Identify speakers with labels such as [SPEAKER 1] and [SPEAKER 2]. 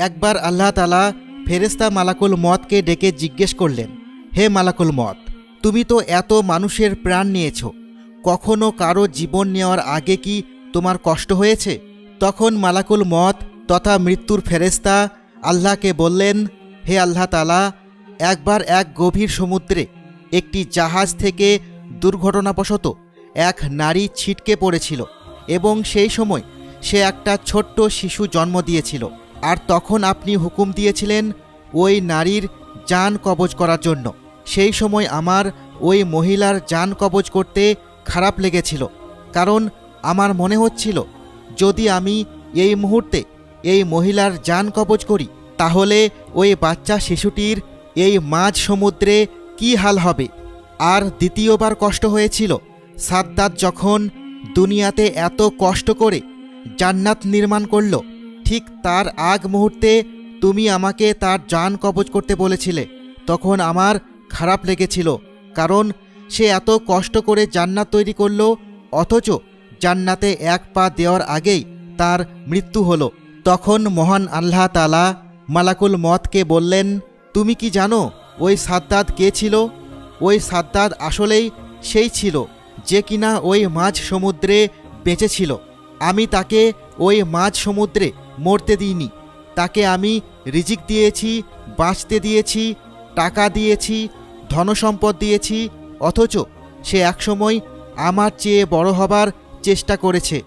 [SPEAKER 1] একবার আল্লাহ তাআলা ফেরেশতা মালাকুল মওতকে ডেকে জিজ্ঞেস করলেন, হে মালাকুল মওত, তুমি তো এত মানুষের প্রাণ নিয়েছ, কখনো কারো জীবন নেওয়ার আগে কি তোমার কষ্ট হয়েছে? তখন মালাকুল মওত তথা মৃত্যুর ফেরেশতা আল্লাহকে বললেন, হে আল্লাহ তাআলা, একবার এক গভীর সমুদ্রে একটি জাহাজ থেকে দুর্ঘটনাবশত এক নারী ছিটকে পড়েছিল এবং সেই সময় সে একটা ছোট্ট শিশু জন্ম দিয়েছিল, আর তখন আপনি হুকুম দিয়েছিলেন ওই নারীর জান কবজ করার জন্য। সেই সময় আমার ওই মহিলার জান কবজ করতে খারাপ লেগেছিল, কারণ আমার মনে হচ্ছিল যদি আমি এই মুহূর্তে এই মহিলার জান কবজ করি তাহলে ওই বাচ্চা শিশুটির এই মাঝ সমুদ্রে কি হাল হবে। আর দ্বিতীয়বার কষ্ট হয়েছিল সাদ্দাত যখন দুনিয়াতে এত কষ্ট করে জান্নাত নির্মাণ করল, ঠিক তার আগ মুহূর্তে তুমি আমাকে তার জান কবজ করতে বলেছিলে, তখন আমার খারাপ লেগেছিল, কারণ সে এত কষ্ট করে জান্নাত তৈরি করল, অথচ জান্নাতে এক পা দেওয়ার আগেই তার মৃত্যু হলো। তখন মহান আল্লাহ তাআলা মালাকুল মওতকে বললেন, তুমি কি জানো ওই সাদ্দাত কে ছিল? ওই সাদ্দাত আসলেই সেই ছিল যে কিনা ওই মাঝ সমুদ্রে বেঁচে ছিল। আমি তাকে ওই মাঝ সমুদ্রে মরতে দিইনি, তাকে আমি রিজিক দিয়েছি, বাঁচতে দিয়েছি, টাকা দিয়েছি, ধনসম্পদ দিয়েছি, অথচ সে একসময় আমার চেয়ে বড় হবার চেষ্টা করেছে।